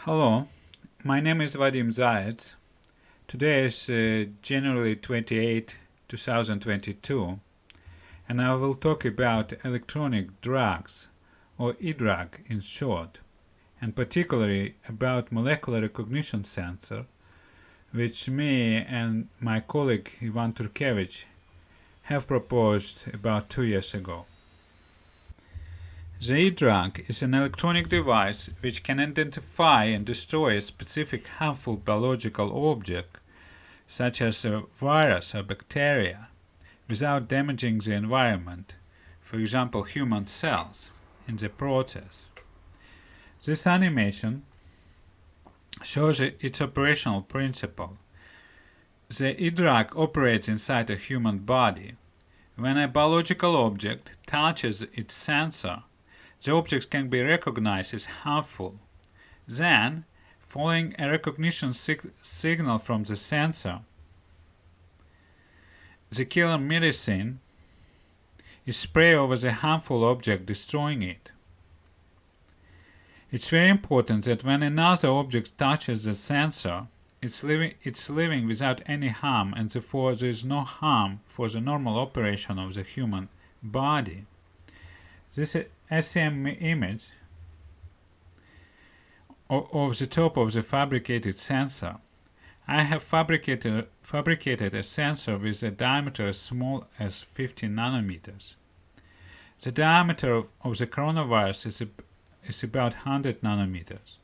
Hello, my name is Vadim Zayets. Today is January 28, 2022, and I will talk about electronic drugs, or e-drug in short, and particularly about molecular recognition sensor, which me and my colleague Ivan Turkevich have proposed about 2 years ago. The e-drug is an electronic device which can identify and destroy a specific harmful biological object, such as a virus or bacteria, without damaging the environment, for example human cells, in the process. This animation shows its operational principle. The e-drug operates inside a human body. When a biological object touches its sensor, the object can be recognized as harmful. Then, following a recognition signal from the sensor, the killer medicine is sprayed over the harmful object, destroying it. It's very important that when another object touches the sensor, it's living without any harm, and therefore there is no harm for the normal operation of the human body. This SEM image of the top of the fabricated sensor. I have fabricated a sensor with a diameter as small as 50 nanometers. The diameter of the coronavirus is about 100 nanometers.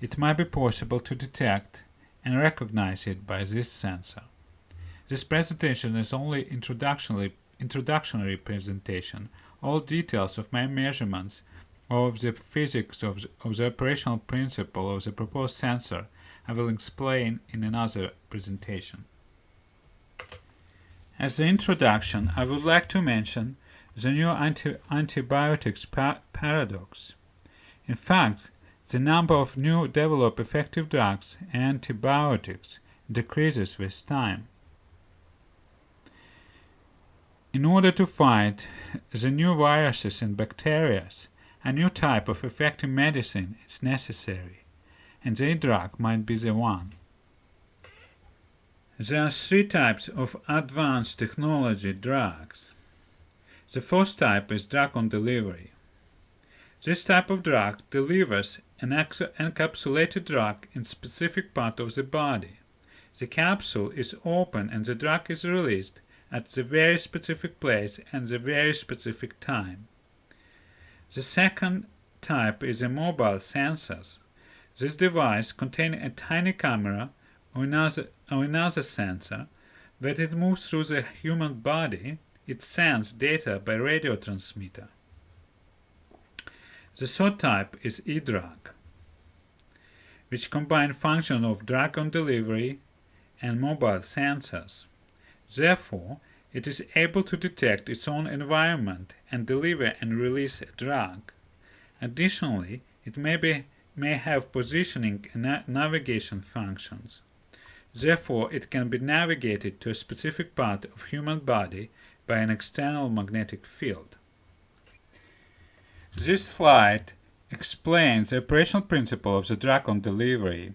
It might be possible to detect and recognize it by this sensor. This presentation is only introductory presentation. All details of my measurements of the physics of the operational principle of the proposed sensor I will explain in another presentation. As an introduction, I would like to mention the new antibiotics paradox. In fact, the number of new developed effective drugs and antibiotics decreases with time. In order to fight the new viruses and bacteria, a new type of effective medicine is necessary, and the drug might be the one. There are three types of advanced technology drugs. The first type is drug on delivery. This type of drug delivers an encapsulated drug in specific part of the body. The capsule is open and the drug is released at the very specific place and the very specific time. The second type is a mobile sensors. This device contains a tiny camera or another sensor. When it moves through the human body, it sends data by radio transmitter. The third type is e-drug, which combines function of drug on delivery and mobile sensors. Therefore, it is able to detect its own environment and deliver and release a drug. Additionally, it may have positioning and navigation functions. Therefore, it can be navigated to a specific part of human body by an external magnetic field. This slide explains the operational principle of the drug on delivery.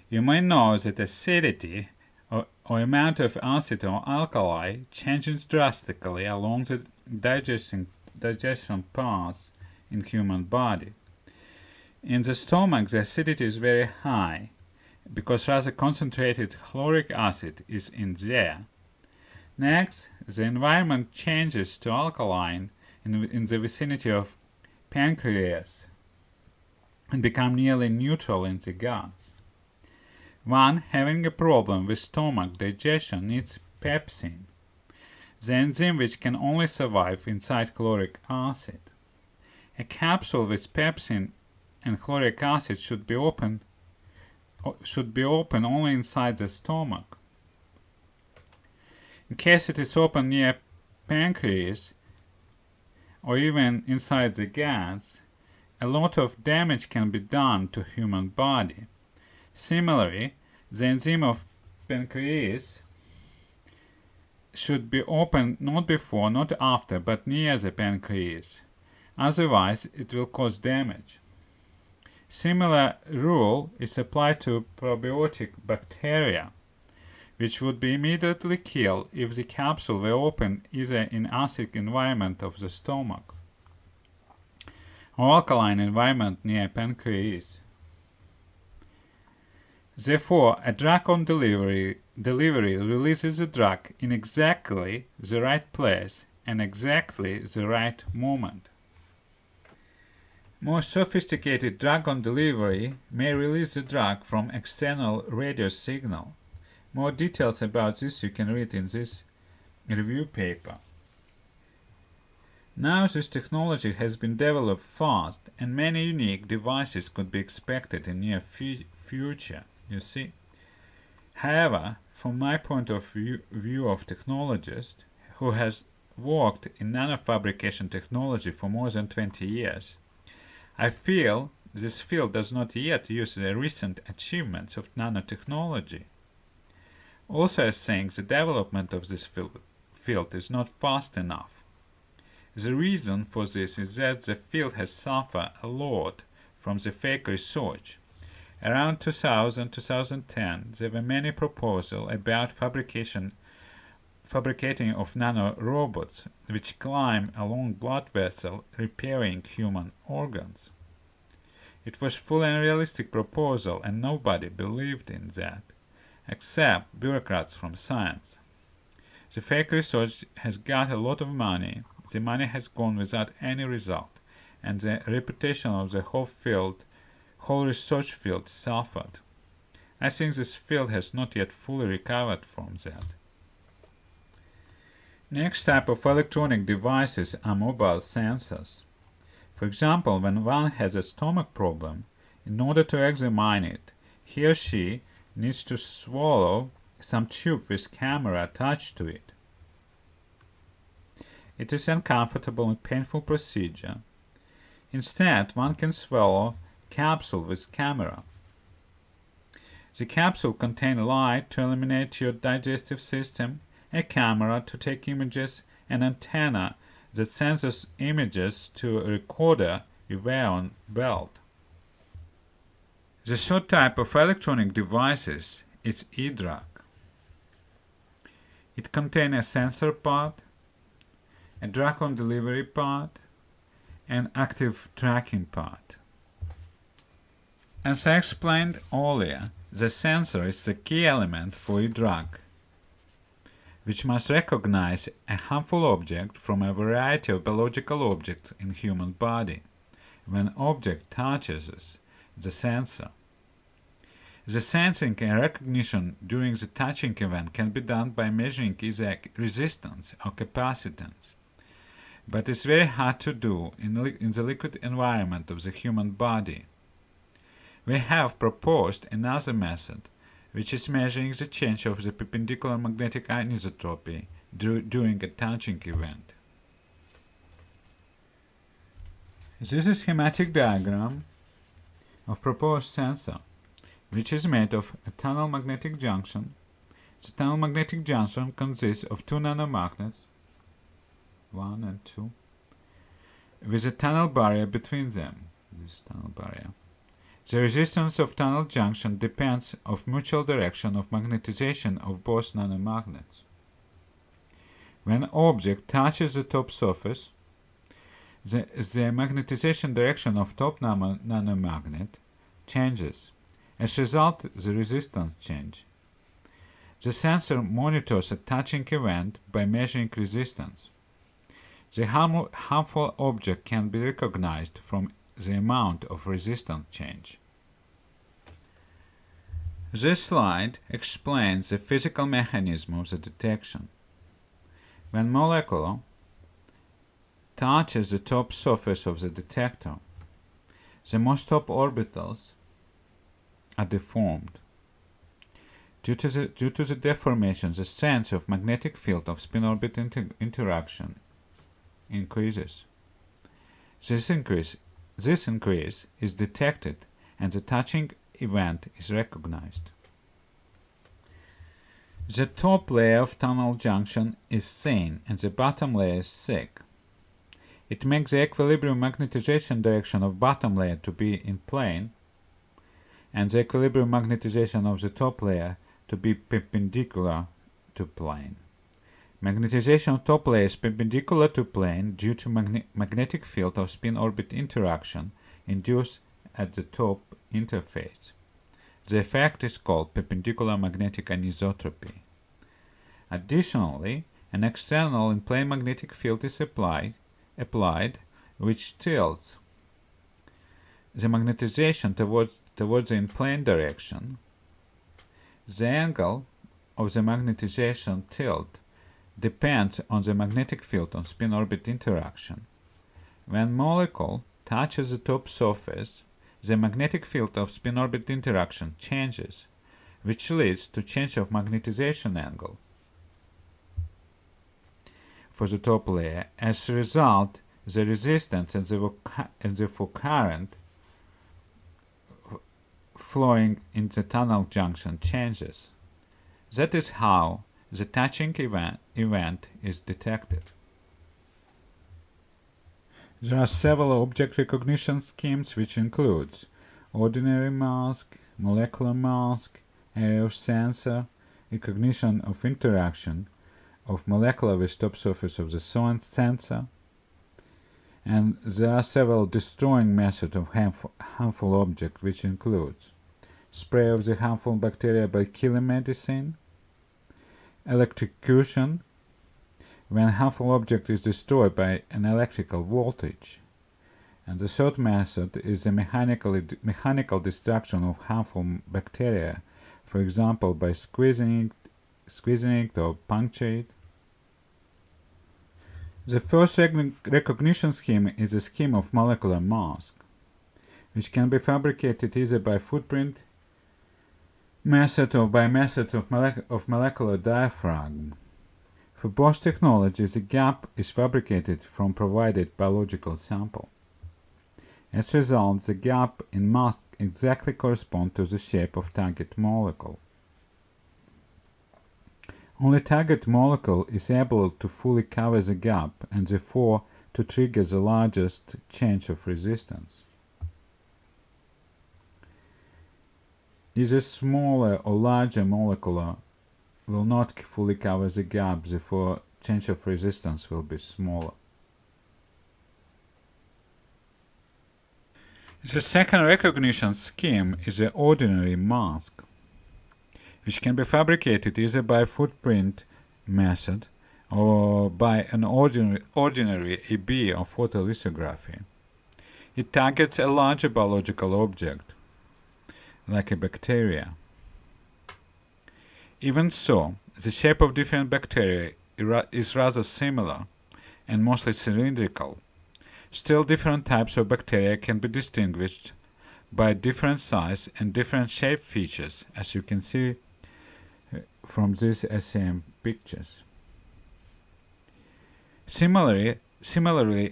You may know that acidity or amount of acid or alkali changes drastically along the digestion path in human body. In the stomach, the acidity is very high because rather concentrated chloric acid is in there. Next, the environment changes to alkaline in the vicinity of pancreas and become nearly neutral in the guts. One having a problem with stomach digestion needs pepsin, the enzyme which can only survive inside chloric acid. A capsule with pepsin and chloric acid should be open only inside the stomach. In case it is open near pancreas or even inside the guts, a lot of damage can be done to human body. Similarly, the enzyme of pancreas should be open not before, not after, but near the pancreas. Otherwise, it will cause damage. Similar rule is applied to probiotic bacteria, which would be immediately killed if the capsule were opened either in acidic environment of the stomach or alkaline environment near pancreas. Therefore, a drug on delivery releases the drug in exactly the right place and exactly the right moment. More sophisticated drug on delivery may release the drug from external radio signal. More details about this you can read in this review paper. Now this technology has been developed fast and many unique devices could be expected in near future, you see. However, from my point of view of technologist who has worked in nanofabrication technology for more than 20 years, I feel this field does not yet use the recent achievements of nanotechnology. Also, I think the development of this field is not fast enough. The reason for this is that the field has suffered a lot from the fake research. Around 2000-2010, there were many proposals about fabricating of nanorobots which climb along blood vessels, repairing human organs. It was full unrealistic proposal and nobody believed in that, except bureaucrats from science. The fake research has got a lot of money, the money has gone without any result, and the reputation of the whole research field suffered. I think this field has not yet fully recovered from that. Next type of electronic devices are mobile sensors. For example, when one has a stomach problem, in order to examine it, he or she needs to swallow some tube with camera attached to it. It is an uncomfortable and painful procedure. Instead, one can swallow capsule with camera. The capsule contains light to illuminate your digestive system, a camera to take images, an antenna that sends images to a recorder you wear on belt. The third type of electronic devices is e-drug. It contains a sensor part, a drug on delivery part, and active tracking part. As I explained earlier, the sensor is the key element for a drug, which must recognize a harmful object from a variety of biological objects in human body when object touches the sensor. The sensing and recognition during the touching event can be done by measuring either resistance or capacitance, but it's very hard to do in the liquid environment of the human body. We have proposed another method, which is measuring the change of the perpendicular magnetic anisotropy during a touching event. This is a schematic diagram of proposed sensor, which is made of a tunnel magnetic junction. The tunnel magnetic junction consists of two nanomagnets, 1 and 2, with a tunnel barrier between them. This tunnel barrier. The resistance of tunnel junction depends on mutual direction of magnetization of both nanomagnets. When object touches the top surface, the magnetization direction of top nanomagnet changes. As a result, the resistance changes. The sensor monitors a touching event by measuring resistance. The harmful object can be recognized from the amount of resistance change. This slide explains the physical mechanism of the detection. When molecule touches the top surface of the detector, the most top orbitals are deformed. Due to the deformation, the strength of magnetic field of spin-orbit interaction increases. This increase is detected and the touching event is recognized. The top layer of tunnel junction is thin and the bottom layer is thick. It makes the equilibrium magnetization direction of bottom layer to be in plane and the equilibrium magnetization of the top layer to be perpendicular to plane. Magnetization of top layer is perpendicular to plane due to magnetic field of spin-orbit interaction induced at the top interface. The effect is called perpendicular magnetic anisotropy. Additionally, an external in-plane magnetic field is applied, which tilts the magnetization towards the in-plane direction. The angle of the magnetization tilt depends on the magnetic field on spin-orbit interaction. When molecule touches the top surface, the magnetic field of spin-orbit interaction changes, which leads to change of magnetization angle for the top layer. As a result, the resistance and the for current flowing in the tunnel junction changes. That is how the touching event is detected. There are several object recognition schemes, which includes ordinary mask, molecular mask, area of sensor, recognition of interaction of molecular with top surface of the sensor, and there are several destroying methods of harmful object, which includes spray of the harmful bacteria by killing medicine, electrocution, when harmful object is destroyed by an electrical voltage, and the third method is the mechanical destruction of harmful bacteria, for example by squeezing it or puncture it. The first recognition scheme is a scheme of molecular mask, which can be fabricated either by footprint method or by method of molecular diaphragm. For both technologies, the gap is fabricated from provided biological sample. As a result, the gap in mask exactly corresponds to the shape of target molecule. Only target molecule is able to fully cover the gap and therefore to trigger the largest change of resistance. Either smaller or larger molecule will not fully cover the gap, therefore change of resistance will be smaller. The second recognition scheme is the ordinary mask, which can be fabricated either by footprint method or by an ordinary EB or photolithography. It targets a larger biological object, like a bacteria. Even so, the shape of different bacteria is rather similar and mostly cylindrical. Still, different types of bacteria can be distinguished by different size and different shape features, as you can see from these SAM pictures. Similarly,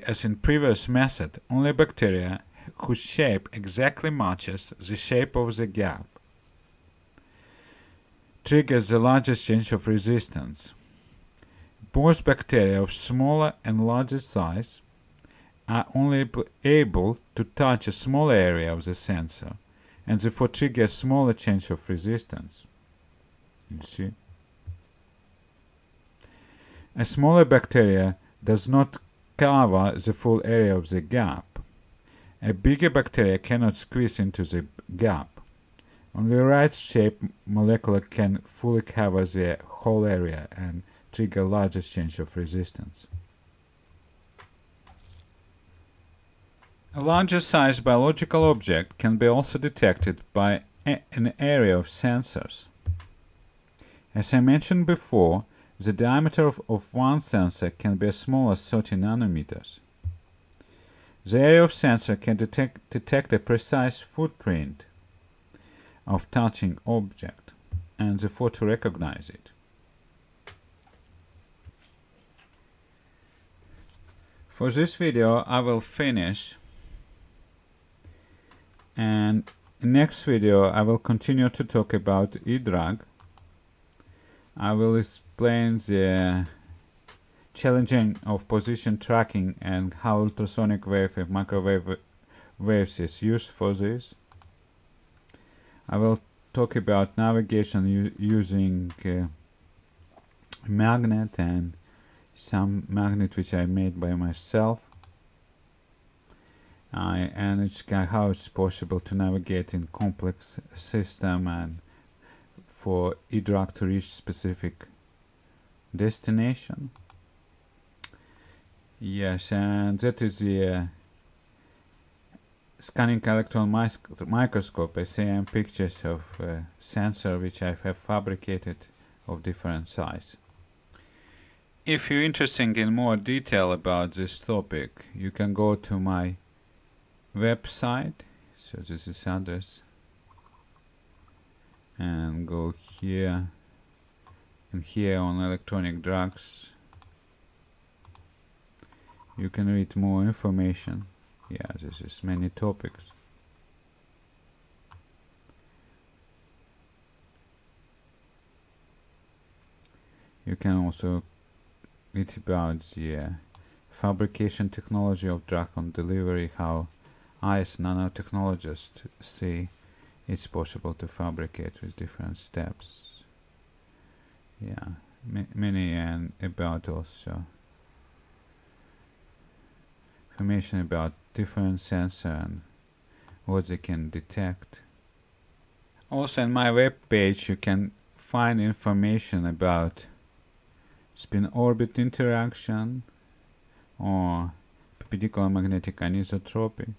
as in previous method, only bacteria whose shape exactly matches the shape of the gap triggers the largest change of resistance. Both bacteria of smaller and larger size are only able to touch a smaller area of the sensor and therefore trigger a smaller change of resistance. You see? A smaller bacteria does not cover the full area of the gap. A bigger bacteria cannot squeeze into the gap. Only the right shape molecule can fully cover the whole area and trigger largest change of resistance. A larger size biological object can be also detected by an area of sensors. As I mentioned before, the diameter of one sensor can be as small as 30 nanometers. The area of sensor can detect a precise footprint of touching object and therefore to recognize it. For this video I will finish, and in next video I will continue to talk about e-drug. I will explain the challenging of position tracking and how ultrasonic wave and microwave waves is used for this. I will talk about navigation using magnet and some magnet which I made by myself. And it's how it's possible to navigate in complex system and for e-drug to reach specific destination. Yes, and that is the scanning electron microscope. SAM pictures of sensor which I have fabricated of different size. If you're interested in more detail about this topic, you can go to my website. So this is address, and go here, and here on electronic drugs you can read more information. Yeah, this is many topics. You can also read about the fabrication technology of drug on delivery, how I as nanotechnologist see it's possible to fabricate with different steps. Yeah, many, and about also information about different sensors and what they can detect. Also on my web page you can find information about spin-orbit interaction or perpendicular magnetic anisotropy.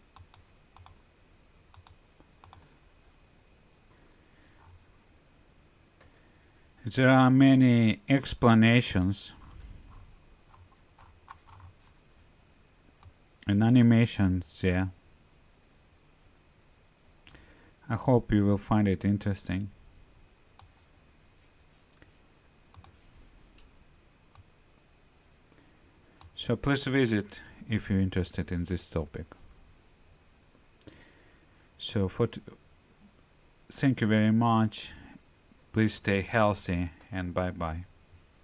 There are many explanations and animations there. I hope you will find it interesting. So please visit if you're interested in this topic. So thank you very much. Please stay healthy and bye bye.